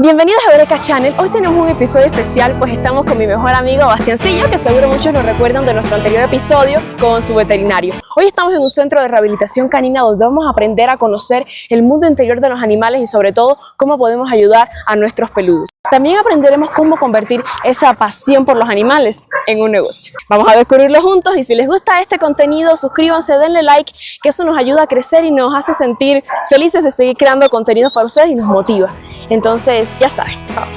Bienvenidos a Eureka Channel. Hoy tenemos un episodio especial, pues estamos con mi mejor amigo Bastiancillo, que seguro muchos lo recuerdan de nuestro anterior episodio con su veterinario. Hoy estamos en un centro de rehabilitación canina donde vamos a aprender a conocer el mundo interior de los animales y sobre todo cómo podemos ayudar a nuestros peludos. También aprenderemos cómo convertir esa pasión por los animales en un negocio. Vamos a descubrirlo juntos y si les gusta este contenido, suscríbanse, denle like, que eso nos ayuda a crecer y nos hace sentir felices de seguir creando contenidos para ustedes y nos motiva. Entonces, ya saben, vamos.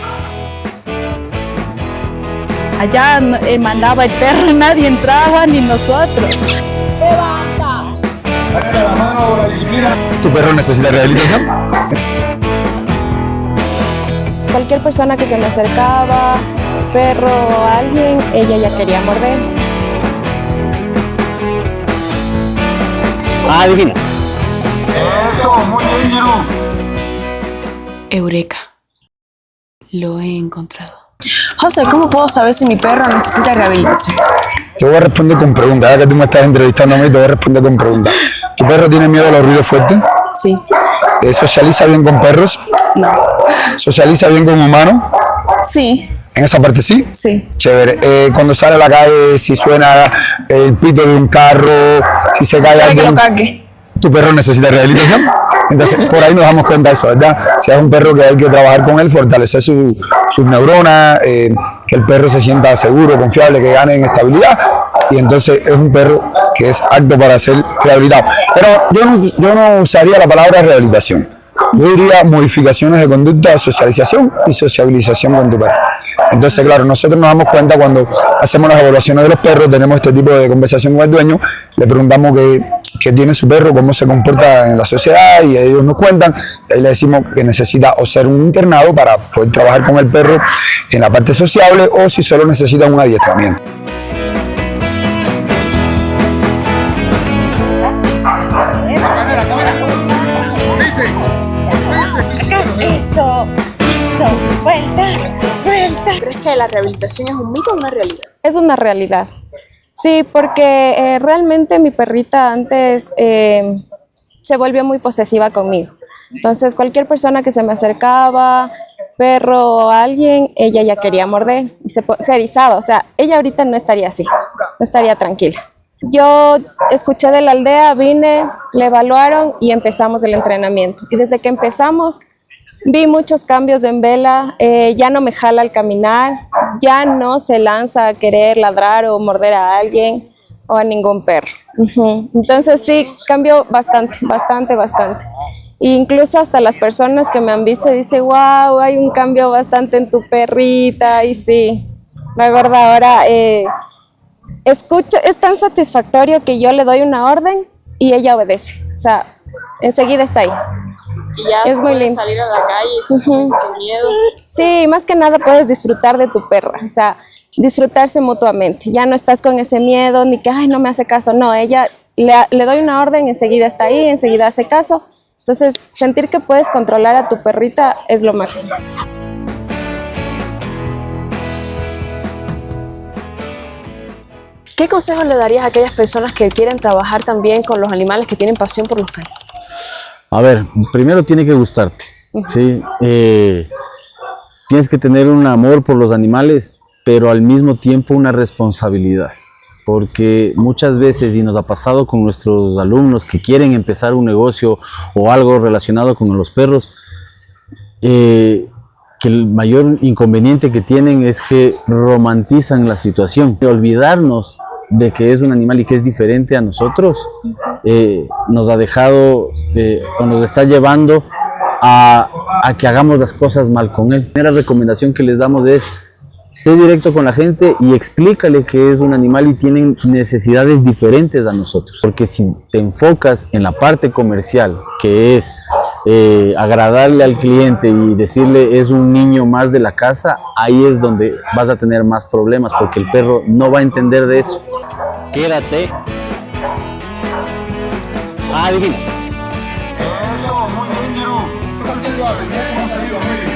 Allá mandaba el perro, nadie entraba, ni nosotros. ¡Levanta! ¿Tu perro necesita rehabilitación? Cualquier persona que se me acercaba, perro o alguien, ella ya quería morder. Adivina. Eso, muy bien, Giru. Eureka. Lo he encontrado. José, ¿cómo puedo saber si mi perro necesita rehabilitación? Te voy a responder con preguntas. Ya que tú me estás entrevistando a mí, te voy a responder con preguntas. ¿Tu perro tiene miedo a los ruidos fuertes? Sí. ¿Socializa bien con perros? No. ¿Socializa bien con humanos? Sí. ¿En esa parte sí? Sí. Chévere. Cuando sale a la calle, si suena el pito de un carro, si se cae Para que lo alguien, cague. ¿tu perro necesita rehabilitación? Entonces, por ahí nos damos cuenta de eso, ¿verdad? Si es un perro que hay que trabajar con él, fortalecer sus neuronas, que el perro se sienta seguro, confiable, que gane en estabilidad, y entonces es un perro que es apto para ser rehabilitado. Pero yo no usaría la palabra rehabilitación. Yo diría modificaciones de conducta, socialización y sociabilización con tu perro. Entonces, claro, nosotros nos damos cuenta cuando hacemos las evaluaciones de los perros, tenemos este tipo de conversación con el dueño, le preguntamos qué tiene su perro, cómo se comporta en la sociedad y ellos nos cuentan, y ahí le decimos que necesita o ser un internado para poder trabajar con el perro en la parte sociable o si solo necesita un adiestramiento. Eso, vuelta. ¿Crees que la rehabilitación es un mito o una realidad? Es una realidad. Sí, porque realmente mi perrita antes se volvió muy posesiva conmigo. Entonces, cualquier persona que se me acercaba, perro o alguien, ella ya quería morder y se erizaba. O sea, ella ahorita no estaría así, no estaría tranquila. Yo escuché de la aldea, vine, le evaluaron y empezamos el entrenamiento. Y desde que empezamos, vi muchos cambios en Vela, ya no me jala al caminar, ya no se lanza a querer ladrar o morder a alguien o a ningún perro. Entonces sí, cambió bastante. E incluso hasta las personas que me han visto dicen, wow, hay un cambio bastante en tu perrita. Y sí, la verdad ahora escucho, es tan satisfactorio que yo le doy una orden y ella obedece. O sea, enseguida está ahí. Y ya Es muy lindo. salir a la calle sin miedo. Sí, más que nada puedes disfrutar de tu perra, o sea, disfrutarse mutuamente. Ya no estás con ese miedo ni que, ay, no me hace caso. No, ella le doy una orden, enseguida está ahí, enseguida hace caso. Entonces, sentir que puedes controlar a tu perrita es lo máximo. ¿Qué consejos le darías a aquellas personas que quieren trabajar también con los animales, que tienen pasión por los canes? A ver, primero tiene que gustarte, ¿sí? Tienes que tener un amor por los animales, pero al mismo tiempo una responsabilidad. Porque muchas veces, y nos ha pasado con nuestros alumnos que quieren empezar un negocio o algo relacionado con los perros, que el mayor inconveniente que tienen es que romantizan la situación. Olvidarnos de que es un animal y que es diferente a nosotros, nos ha dejado o nos está llevando a que hagamos las cosas mal con él. La primera recomendación que les damos es sé directo con la gente y explícale que es un animal y tienen necesidades diferentes a nosotros. Porque si te enfocas en la parte comercial, que es agradarle al cliente y decirle es un niño más de la casa, ahí es donde vas a tener más problemas porque el perro no va a entender de eso. Quédate. Adivina. Eso, muy bien, Giru. Está haciendo algo, ya hemos salido, muy bien.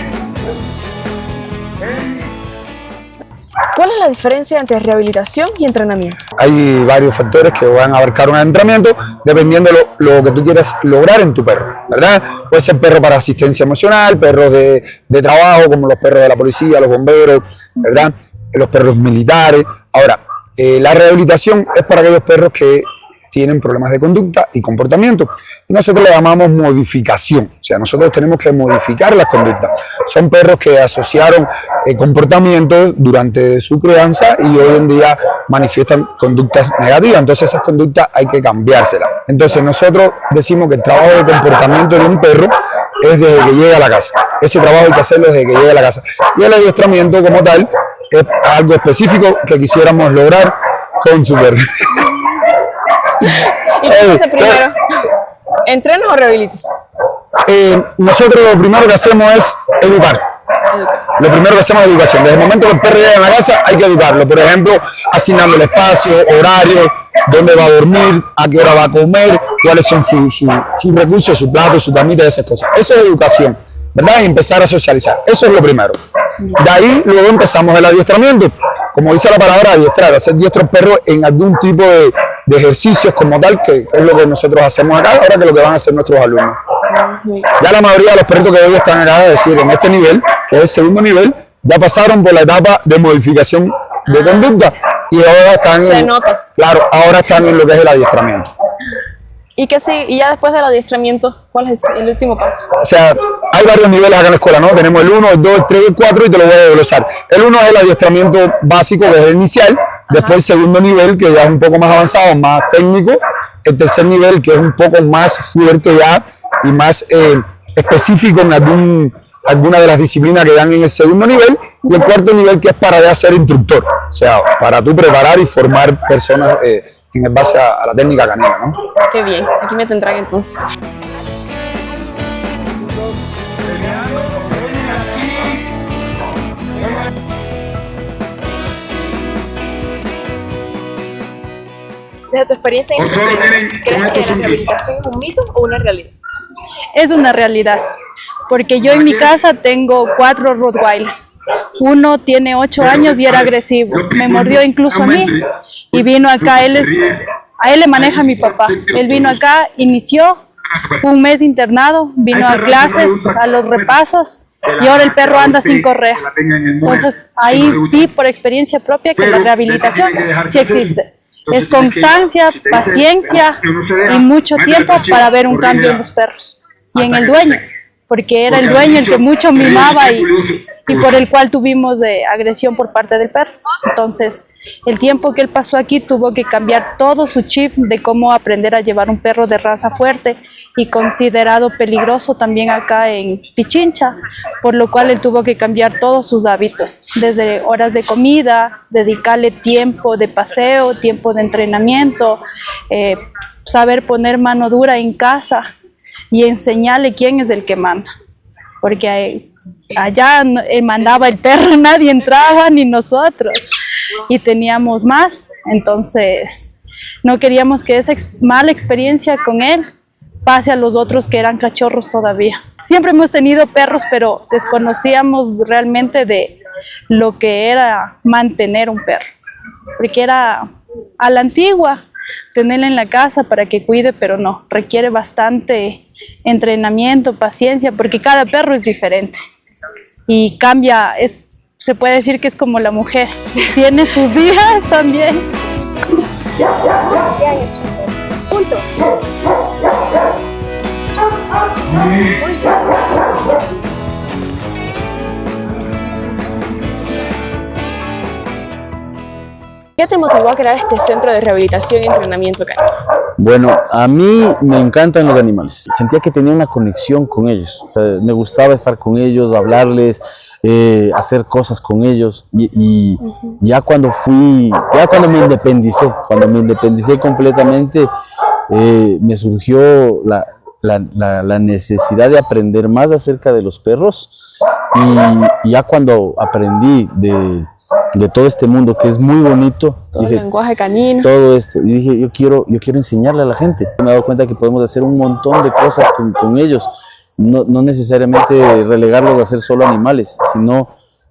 ¿Cuál es la diferencia entre rehabilitación y entrenamiento? Hay varios factores que van a abarcar un entrenamiento dependiendo lo que tú quieras lograr en tu perro, ¿verdad? Puede ser perro para asistencia emocional, perros de trabajo como los perros de la policía, los bomberos, ¿verdad? Los perros militares. Ahora, la rehabilitación es para aquellos perros que tienen problemas de conducta y comportamiento. Y nosotros le llamamos modificación, o sea, nosotros tenemos que modificar las conductas. Son perros que asociaron comportamientos durante su crianza y hoy en día manifiestan conductas negativas, entonces esas conductas hay que cambiárselas. Entonces nosotros decimos que el trabajo de comportamiento de un perro es desde que llega a la casa. Ese trabajo hay que hacerlo desde que llega a la casa. Y el adiestramiento como tal es algo específico que quisiéramos lograr con su perro. ¿Y qué se hace primero? ¿Entrenas o rehabilitas? Nosotros lo primero que hacemos es educar. Lo primero que hacemos es educación. Desde el momento que el perro llega a la casa hay que educarlo. Por ejemplo, asignando el espacio, horario, dónde va a dormir, a qué hora va a comer, cuáles son sus recursos, sus platos, sus tamitas, esas cosas. Eso es educación, ¿verdad? Y empezar a socializar. Eso es lo primero. De ahí luego empezamos el adiestramiento. Como dice la palabra adiestrar, hacer diestro al perro en algún tipo de ejercicios como tal, que es lo que nosotros hacemos acá, ahora que lo que van a hacer nuestros alumnos. Ya la mayoría de los perritos que hoy están acá, es decir, en este nivel, que es el segundo nivel, ya pasaron por la etapa de modificación de conducta y ahora están ahora están en lo que es el adiestramiento. ¿Y qué sigue? Y ya después del adiestramiento, ¿cuál es el último paso? O sea, hay varios niveles acá en la escuela, ¿no? Tenemos el 1, el 2, el 3 y el 4 y te lo voy a desglosar. El 1 es el adiestramiento básico, que es el inicial. Después el segundo nivel, que ya es un poco más avanzado, más técnico. El tercer nivel, que es un poco más fuerte ya y más específico en alguna de las disciplinas que dan en el segundo nivel. Y el cuarto nivel, que es para ya ser instructor. O sea, para tú preparar y formar personas en base a la técnica canina, ¿no? Qué bien, aquí me tendrán entonces. Desde tu experiencia en este centro, ¿crees que la rehabilitación es un mito o una realidad? Es una realidad, porque yo en mi casa tengo 4 Rottweiler. Uno tiene 8 años y era agresivo, me mordió incluso a mí y vino acá, a él le maneja a mi papá, él vino acá, inició un mes internado, vino a clases, a los repasos y ahora el perro anda sin correa. Entonces ahí vi por experiencia propia que la rehabilitación sí existe. Es constancia, paciencia y mucho tiempo para ver un cambio en los perros y en el dueño, porque era el dueño el que mucho mimaba y por el cual tuvimos de agresión por parte del perro. Entonces, el tiempo que él pasó aquí tuvo que cambiar todo su chip de cómo aprender a llevar un perro de raza fuerte y considerado peligroso también acá en Pichincha, por lo cual él tuvo que cambiar todos sus hábitos, desde horas de comida, dedicarle tiempo de paseo, tiempo de entrenamiento, saber poner mano dura en casa y enseñarle quién es el que manda. Porque allá mandaba el perro, nadie entraba, ni nosotros, y teníamos más, entonces no queríamos que esa mala experiencia con él pase a los otros que eran cachorros todavía. Siempre hemos tenido perros, pero desconocíamos realmente de lo que era mantener un perro, porque era a la antigua, tenerla en la casa para que cuide, pero no, requiere bastante entrenamiento, paciencia, porque cada perro es diferente y cambia, se puede decir que es como la mujer, tiene sus días también. Juntos. ¿Qué te motivó a crear este centro de rehabilitación y entrenamiento canino? Bueno, a mí me encantan los animales. Sentía que tenía una conexión con ellos. O sea, me gustaba estar con ellos, hablarles, hacer cosas con ellos. Y ya cuando me independicé completamente, me surgió la necesidad de aprender más acerca de los perros. Y ya cuando aprendí de todo este mundo que es muy bonito, dije, el lenguaje canino, todo esto, y dije, yo quiero enseñarle a la gente. Me he dado cuenta que podemos hacer un montón de cosas con ellos, no necesariamente relegarlos a hacer solo animales, sino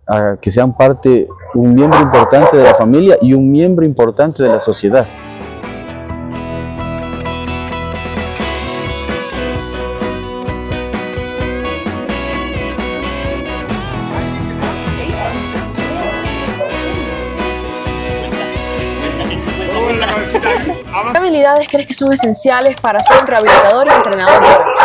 a que sean parte, un miembro importante de la familia y un miembro importante de la sociedad. ¿Qué habilidades crees que son esenciales para ser un rehabilitador y entrenador de perros?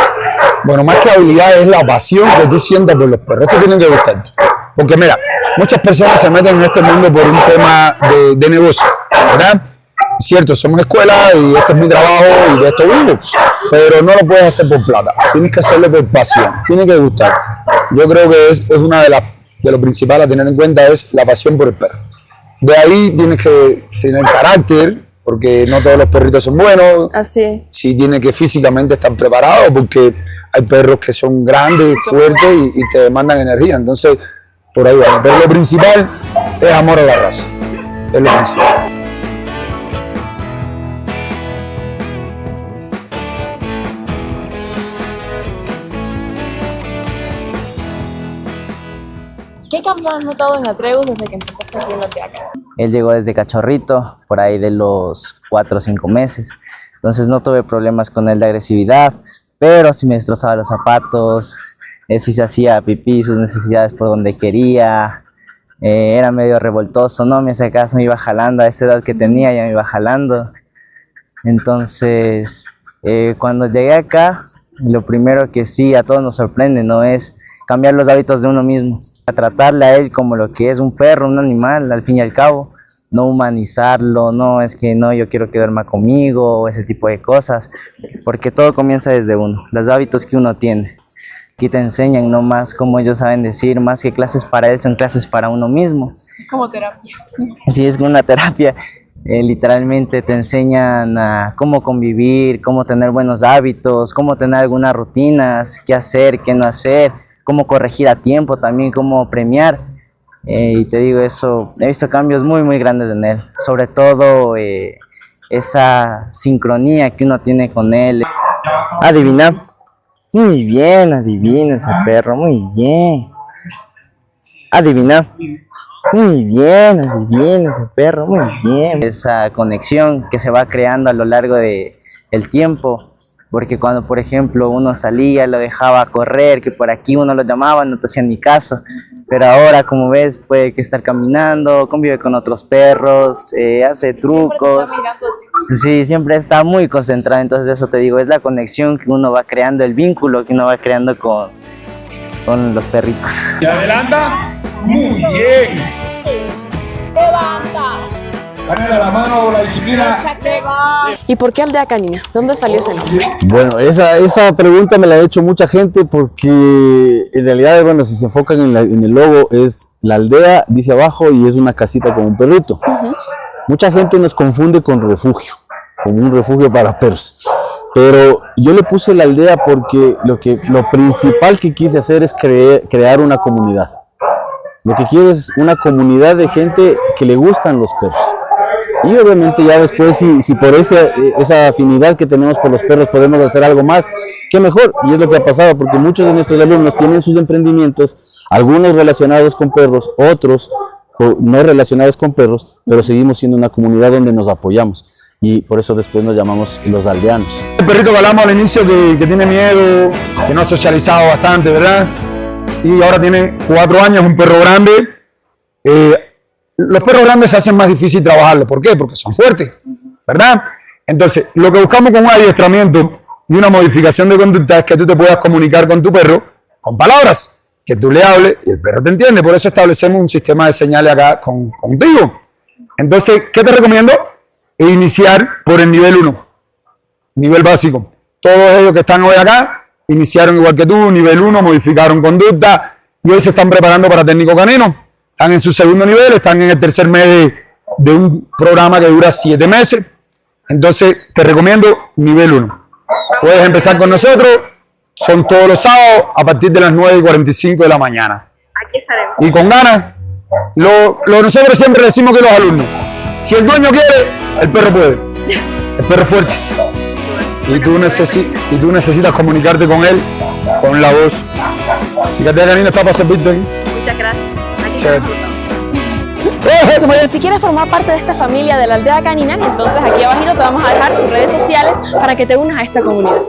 Bueno, más que habilidad es la pasión que tú sientas por los perros. Esto tiene que gustarte. Porque mira, muchas personas se meten en este mundo por un tema de negocio, ¿verdad? Cierto, somos escuela y este es mi trabajo y de esto vivo, pero no lo puedes hacer por plata. Tienes que hacerlo por pasión, tiene que gustarte. Yo creo que es una de lo principal a tener en cuenta es la pasión por el perro. De ahí tienes que tener carácter, porque no todos los perritos son buenos. Así es. Sí tiene que físicamente estar preparado, porque hay perros que son grandes, fuertes y te demandan energía. Entonces, por ahí va. Pero lo principal es amor a la raza. Es lo principal. ¿Qué cambio has notado en Atreus desde que empezaste aquí en la acá? Él llegó desde cachorrito, por ahí de los 4 o 5 meses. Entonces no tuve problemas con él de agresividad, pero sí me destrozaba los zapatos, él sí se hacía pipí, sus necesidades por donde quería, era medio revoltoso, no me hacía caso, me iba jalando, a esa edad que tenía ya me iba jalando. Entonces, cuando llegué acá, lo primero que sí a todos nos sorprende, ¿no? Es cambiar los hábitos de uno mismo, a tratarle a él como lo que es un perro, un animal, al fin y al cabo, no humanizarlo, no es que no, yo quiero que duerma conmigo, ese tipo de cosas, porque todo comienza desde uno, los hábitos que uno tiene. Aquí te enseñan no más como ellos saben decir, más que clases para él, son clases para uno mismo. Como terapia. Sí, es una terapia. Literalmente te enseñan a cómo convivir, cómo tener buenos hábitos, cómo tener algunas rutinas, qué hacer, qué no hacer, cómo corregir a tiempo también, cómo premiar. Y te digo eso, he visto cambios muy muy grandes en él, sobre todo esa sincronía que uno tiene con él. Adivina. Muy bien, adivina ese perro, muy bien. Adivina. Muy bien, adivina ese perro, muy bien. Esa conexión que se va creando a lo largo del tiempo, porque cuando por ejemplo uno salía, lo dejaba correr, que por aquí uno lo llamaba, no te hacían ni caso, pero ahora como ves puede que estar caminando, convive con otros perros, hace trucos. Sí, siempre está muy concentrado, entonces eso te digo, es la conexión que uno va creando, el vínculo que uno va creando con los perritos. Y adelanta. Muy bien. ¡Levanta! Dale la mano, la disciplina. ¿Y por qué aldea canina? ¿Dónde salió ese nombre? Bueno, esa pregunta me la ha hecho mucha gente porque en realidad, bueno, si se enfocan en el logo, es la aldea, dice abajo, y es una casita con un perrito. Mucha gente nos confunde con refugio, como un refugio para perros. Pero yo le puse la aldea porque lo principal que quise hacer es crear una comunidad. Lo que quiero es una comunidad de gente que le gustan los perros. Y obviamente ya después, si por esa afinidad que tenemos por los perros podemos hacer algo más, qué mejor. Y es lo que ha pasado, porque muchos de nuestros alumnos tienen sus emprendimientos, algunos relacionados con perros, otros no relacionados con perros, pero seguimos siendo una comunidad donde nos apoyamos. Y por eso después nos llamamos los aldeanos. El perrito que hablamos al inicio que tiene miedo, que no ha socializado bastante, ¿verdad? Y ahora tiene 4 años, un perro grande. Los perros grandes se hacen más difícil trabajarlos. ¿Por qué? Porque son fuertes, ¿verdad? Entonces, lo que buscamos con un adiestramiento y una modificación de conducta es que tú te puedas comunicar con tu perro con palabras, que tú le hables y el perro te entiende. Por eso establecemos un sistema de señales acá contigo. Entonces, ¿qué te recomiendo? Iniciar por el nivel 1, nivel básico. Todos ellos que están hoy acá iniciaron igual que tú, nivel 1, modificaron conducta y hoy se están preparando para técnico canino. Están en su segundo nivel, están en el tercer mes de un programa que dura 7 meses. Entonces, te recomiendo nivel 1. Puedes empezar con nosotros, son todos los sábados a partir de las 9:45 de la mañana. Aquí estaremos. Y con ganas, nosotros siempre decimos que los alumnos, si el dueño quiere, el perro puede. El perro es fuerte. Y tú necesitas comunicarte con él con la voz. Así que Aldea Canina está para servirte aquí. Muchas gracias. Aquí Chévere. Si quieres formar parte de esta familia de la aldea canina, entonces aquí abajito te vamos a dejar sus redes sociales para que te unas a esta comunidad.